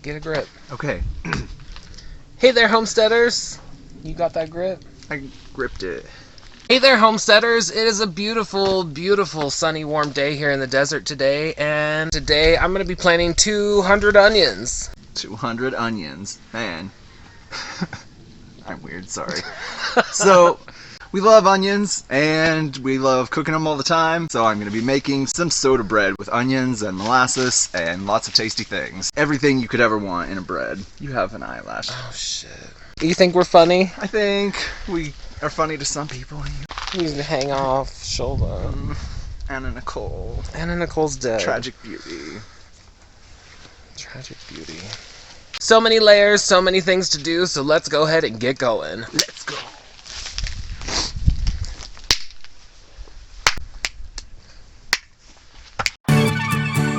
Get a grip. Okay. Hey there, homesteaders. You got that grip? I gripped it. Hey there, homesteaders. It is a beautiful, beautiful sunny, warm day here in the desert today. And today I'm going to be planting 200 onions. 200 onions. Man. I'm weird, sorry. So, we love onions, and we love cooking them all the time, so I'm going to be making some soda bread with onions and molasses and lots of tasty things. Everything you could ever want in a bread. You have an eyelash. Oh, shit. You think we're funny? I think we are funny to some people. You need to hang off, shoulder. Anna Nicole. Anna Nicole's dead. Tragic beauty. Tragic beauty. So many layers, so many things to do, so let's go ahead and get going. Let's go.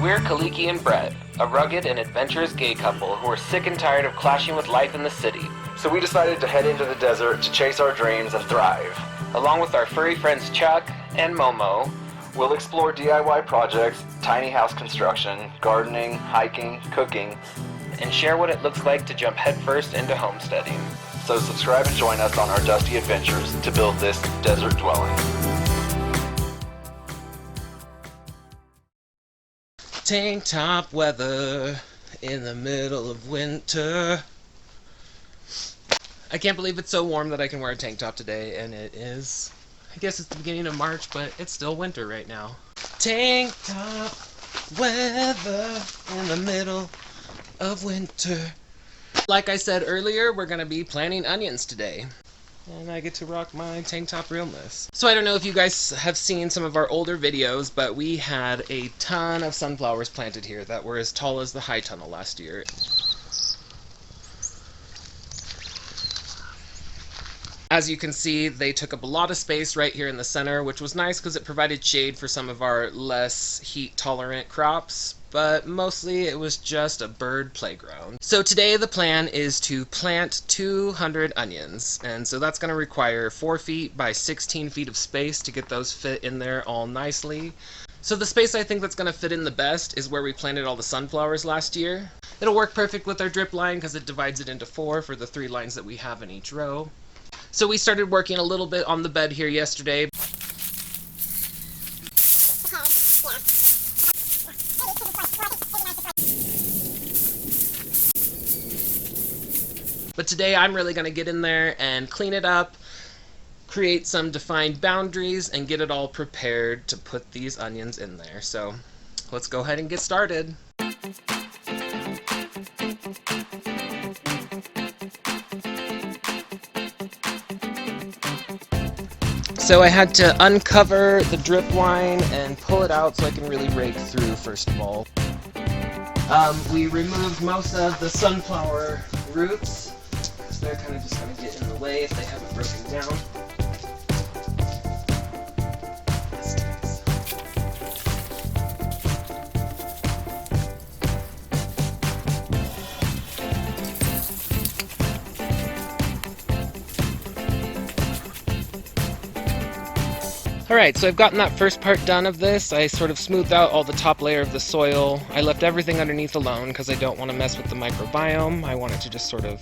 We're Kaliki and Bret, a rugged and adventurous gay couple who are sick and tired of clashing with life in the city. So we decided to head into the desert to chase our dreams and thrive. Along with our furry friends Chuck and Momo, We'll explore DIY projects, tiny house construction, gardening, hiking, cooking, and share what it looks like to jump headfirst into homesteading. So subscribe and join us on our dusty adventures to build this desert dwelling. Tank top weather in the middle of winter. I can't believe it's so warm that I can wear a tank top today, and it is. I guess it's the beginning of March, but it's still winter right now. Tank top weather in the middle of winter. Like I said earlier, we're going to be planting onions today. And I get to rock my tank top realness. So I don't know if you guys have seen some of our older videos, but we had a ton of sunflowers planted here that were as tall as the high tunnel last year. As you can see, they took up a lot of space right here in the center, which was nice because it provided shade for some of our less heat-tolerant crops, but mostly it was just a bird playground. So today the plan is to plant 200 onions, and so that's going to require 4 feet by 16 feet of space to get those fit in there all nicely. So the space I think that's going to fit in the best is where we planted all the sunflowers last year. It'll work perfect with our drip line because it divides it into 4 for the 3 lines that we have in each row. So we started working a little bit on the bed here yesterday. But today I'm really going to get in there and clean it up, create some defined boundaries, and get it all prepared to put these onions in there. So let's go ahead and get started. So I had to uncover the drip line and pull it out so I can really rake through first of all. We removed most of the sunflower roots because they're kind of just going to get in the way if they haven't broken down. Alright, so I've gotten that first part done of this. I sort of smoothed out all the top layer of the soil. I left everything underneath alone because I don't want to mess with the microbiome. I want it to just sort of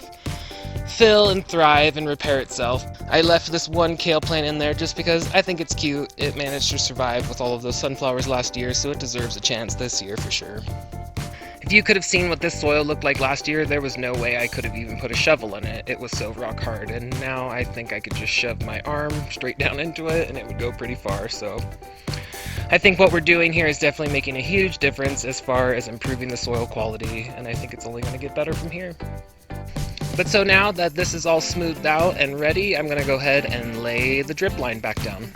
fill and thrive and repair itself. I left this one kale plant in there just because I think it's cute. It managed to survive with all of those sunflowers last year, so it deserves a chance this year for sure. If you could have seen what this soil looked like last year, there was no way I could have even put a shovel in it. It was so rock hard, and now I think I could just shove my arm straight down into it and it would go pretty far. So I think what we're doing here is definitely making a huge difference as far as improving the soil quality, and I think it's only going to get better from here. But so now that this is all smoothed out and ready, I'm going to go ahead and lay the drip line back down.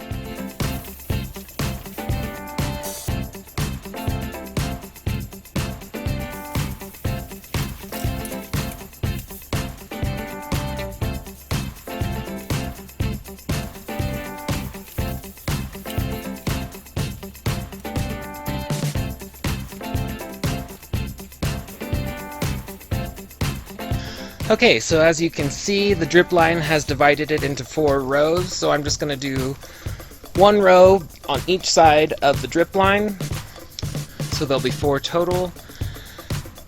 Okay, so as you can see, the drip line has divided it into 4 rows, so I'm just going to do 1 row on each side of the drip line, so there'll be 4 total.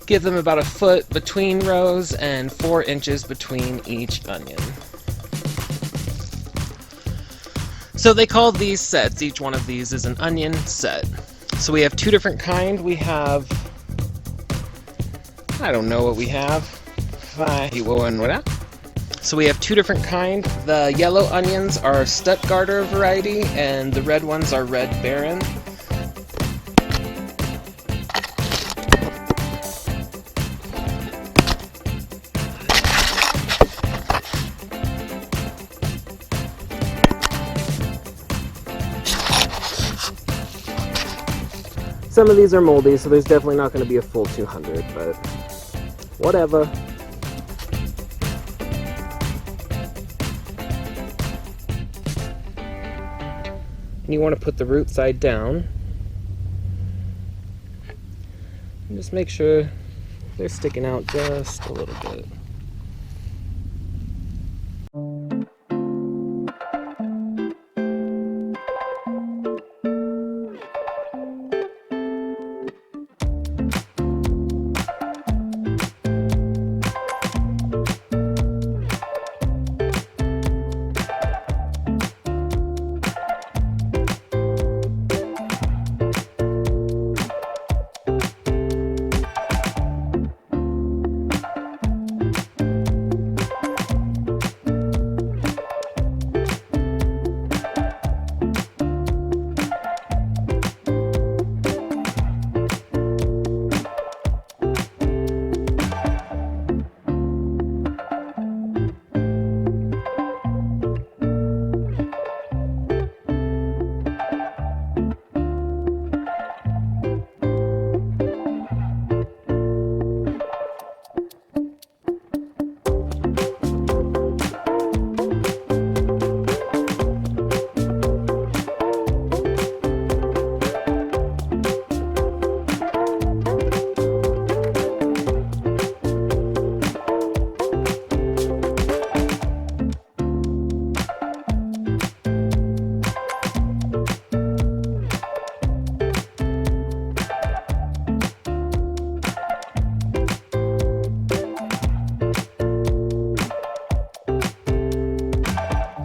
Give them about a foot between rows and 4 inches between each onion. So they call these sets. Each one of these is an onion set. So we have 2 different kinds. We have, I don't know what we have. So we have 2 different kinds. The yellow onions are Stuttgarter variety, and the red ones are Red Baron. Some of these are moldy, so there's definitely not going to be a full 200, but whatever. And you want to put the root side down. And just make sure they're sticking out just a little bit.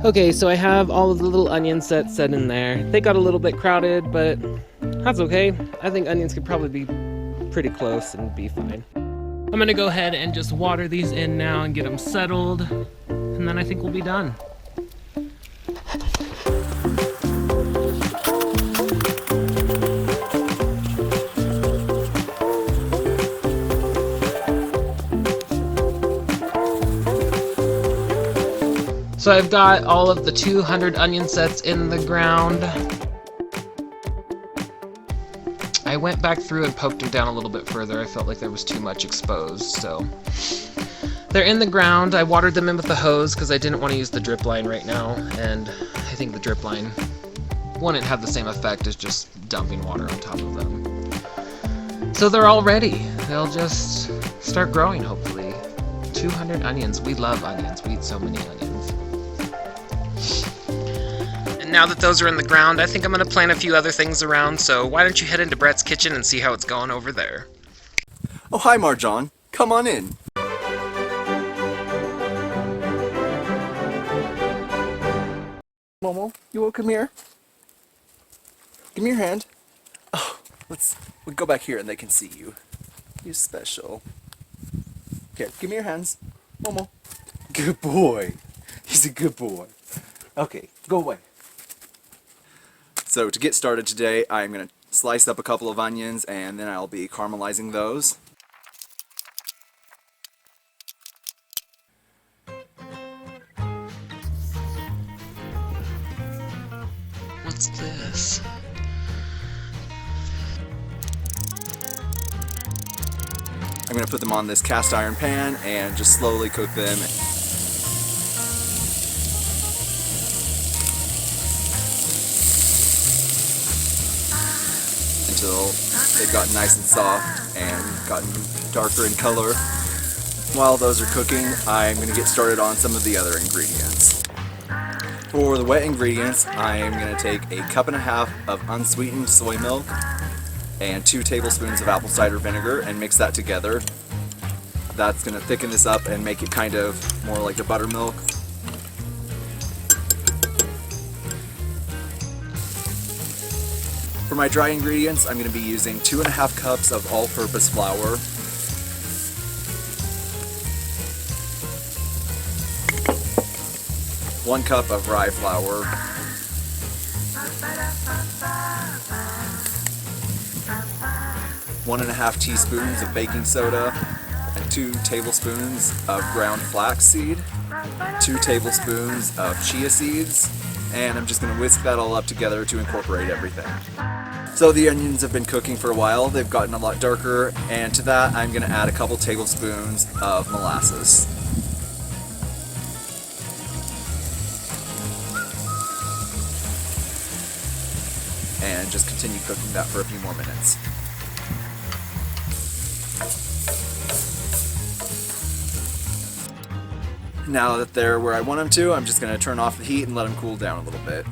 Okay, so I have all of the little onion sets set in there. They got a little bit crowded, but that's okay. I think onions could probably be pretty close and be fine. I'm gonna go ahead and just water these in now and get them settled, and then I think we'll be done. So I've got all of the 200 onion sets in the ground. I went back through and poked them down a little bit further. I felt like there was too much exposed, so they're in the ground. I watered them in with the hose because I didn't want to use the drip line right now, and I think the drip line wouldn't have the same effect as just dumping water on top of them. So they're all ready. They'll just start growing, hopefully. 200 onions. We love onions. We eat so many onions. And now that those are in the ground, I think I'm going to plant a few other things around, so why don't you head into Bret's kitchen and see how it's going over there. Oh, hi, Marjan. Come on in. Momo, you will come here? Give me your hand. Oh, we'll go back here and they can see you. You're special. Here, give me your hands. Momo. Good boy. He's a good boy. Okay, go away. So to get started today, I'm going to slice up a couple of onions and then I'll be caramelizing those. What's this? I'm going to put them on this cast iron pan and just slowly cook them. Until they've gotten nice and soft and gotten darker in color. While those are cooking, I'm going to get started on some of the other ingredients. For the wet ingredients, I'm going to take a 1.5 cups of unsweetened soy milk, and 2 tablespoons of apple cider vinegar and mix that together. That's going to thicken this up and make it kind of more like the buttermilk. For my dry ingredients, I'm going to be using 2.5 cups of all-purpose flour, 1 cup of rye flour, 1.5 teaspoons of baking soda, and 2 tablespoons of ground flaxseed, 2 tablespoons of chia seeds, and I'm just going to whisk that all up together to incorporate everything. So the onions have been cooking for a while, they've gotten a lot darker, and to that I'm going to add a couple tablespoons of molasses. And just continue cooking that for a few more minutes. Now that they're where I want them to, I'm just going to turn off the heat and let them cool down a little bit.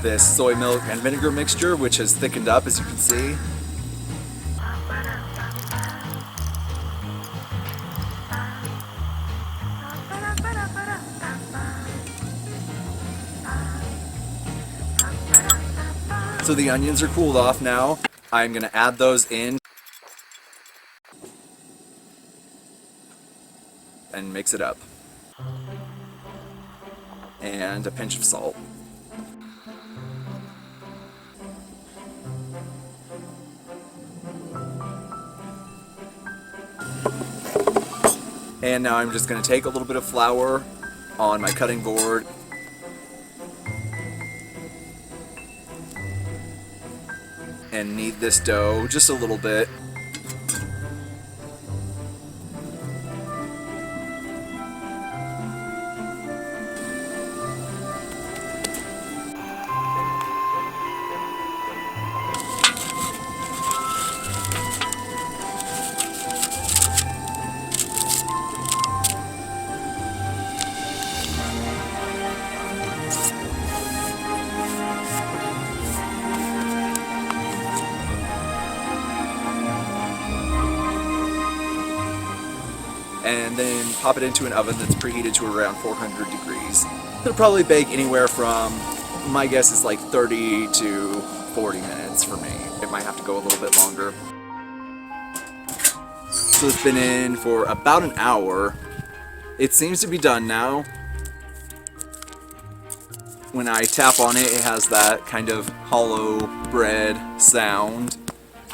This soy milk and vinegar mixture, which has thickened up as you can see. So the onions are cooled off now. I'm going to add those in and mix it up. And a pinch of salt. And now I'm just going to take a little bit of flour on my cutting board and knead this dough just a little bit. And then pop it into an oven that's preheated to around 400 degrees. It'll probably bake anywhere from, my guess is like 30 to 40 minutes for me. It might have to go a little bit longer. So it's been in for about an hour. It seems to be done now. When I tap on it, it has that kind of hollow bread sound.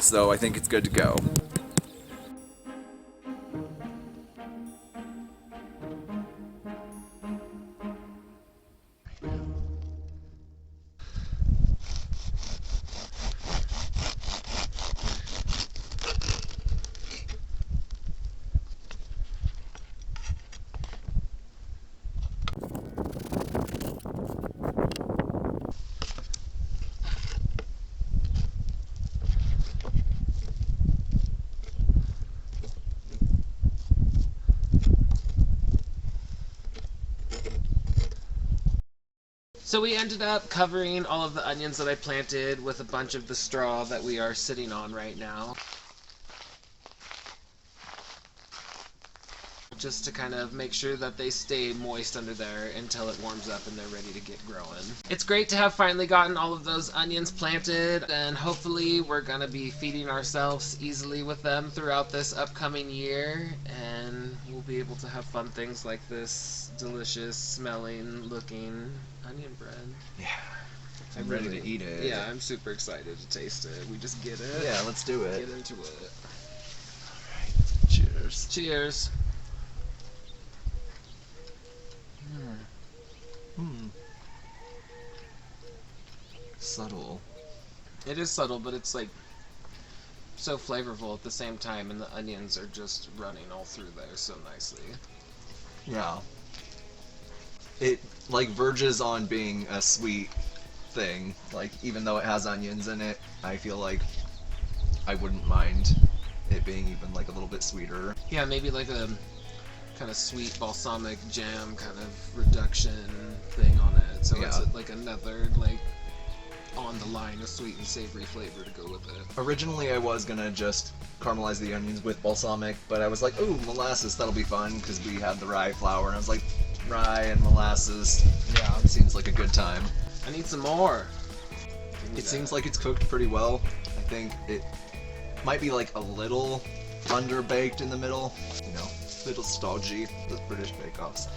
So I think it's good to go. So we ended up covering all of the onions that I planted with a bunch of the straw that we are sitting on right now. Just to kind of make sure that they stay moist under there until it warms up and they're ready to get growing. It's great to have finally gotten all of those onions planted, and hopefully we're going to be feeding ourselves easily with them throughout this upcoming year, and we'll be able to have fun things like this delicious smelling looking onion bread. Yeah. I'm ready to eat it. Yeah, I'm super excited to taste it. We just get it. Yeah, let's do it. Get into it. Alright, cheers. Cheers. Subtle. It is subtle, but it's like so flavorful at the same time, and the onions are just running all through there so nicely. Yeah. It like verges on being a sweet thing. Like even though it has onions in it, I feel like I wouldn't mind it being even like a little bit sweeter. Yeah, maybe like a kind of sweet balsamic jam kind of reduction thing on it. So Yeah. it's like another like on the line of sweet and savory flavor to go with it. Originally, I was gonna just caramelize the onions with balsamic, but I was like, ooh, molasses, that'll be fun, because we had the rye flour, and I was like, rye and molasses, Yeah. seems like a good time. I need some more. It seems like it's cooked pretty well. I think it might be like a little underbaked in the middle, you know, a little stodgy, the British bake-offs.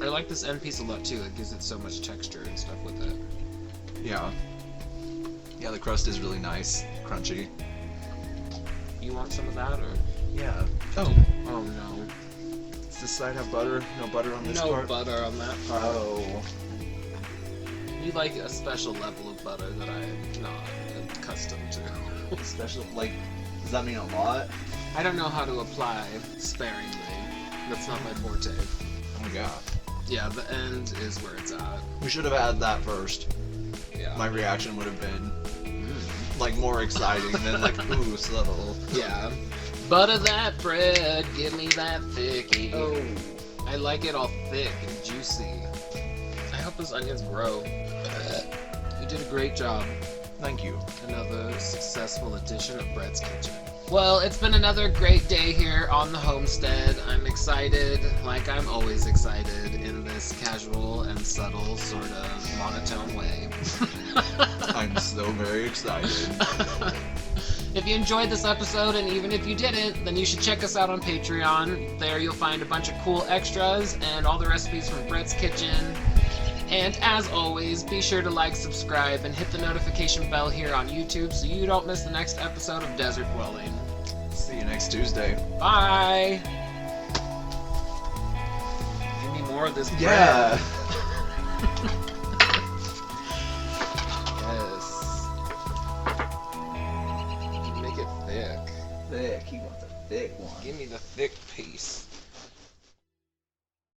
I like this end piece a lot too. It gives it so much texture and stuff with it. Yeah. Yeah, the crust is really nice, crunchy. You want some of that or? Yeah. Oh, Oh no. does this side have butter? No butter on this No part? butter on that part. Oh. You like a special level of butter that I'm not accustomed to. Special, like, does that mean a lot? I don't know how to apply sparingly. That's not my forte. Oh my god. Yeah, the end is where it's at. We should have had that first. Yeah. My reaction would have been, like, more exciting than, like, ooh, subtle. Yeah. Butter that bread, give me that thicky. Oh. I like it all thick and juicy. I hope those onions grow. You did a great job. Thank you. Another successful edition of Bret's Kitchen. Well, it's been another great day here on the homestead. I'm excited, like I'm always excited, in this casual and subtle, sort of monotone way. I'm so very excited. If you enjoyed this episode, and even if you didn't, then you should check us out on Patreon. There you'll find a bunch of cool extras and all the recipes from Bret's Kitchen. And as always, be sure to like, subscribe, and hit the notification bell here on YouTube so you don't miss the next episode of Desert Dwelling. See you next Tuesday. Bye! Give me more of this bread. Yeah. Yes. Make it thick. Thick. He wants a thick one. Give me the thick piece.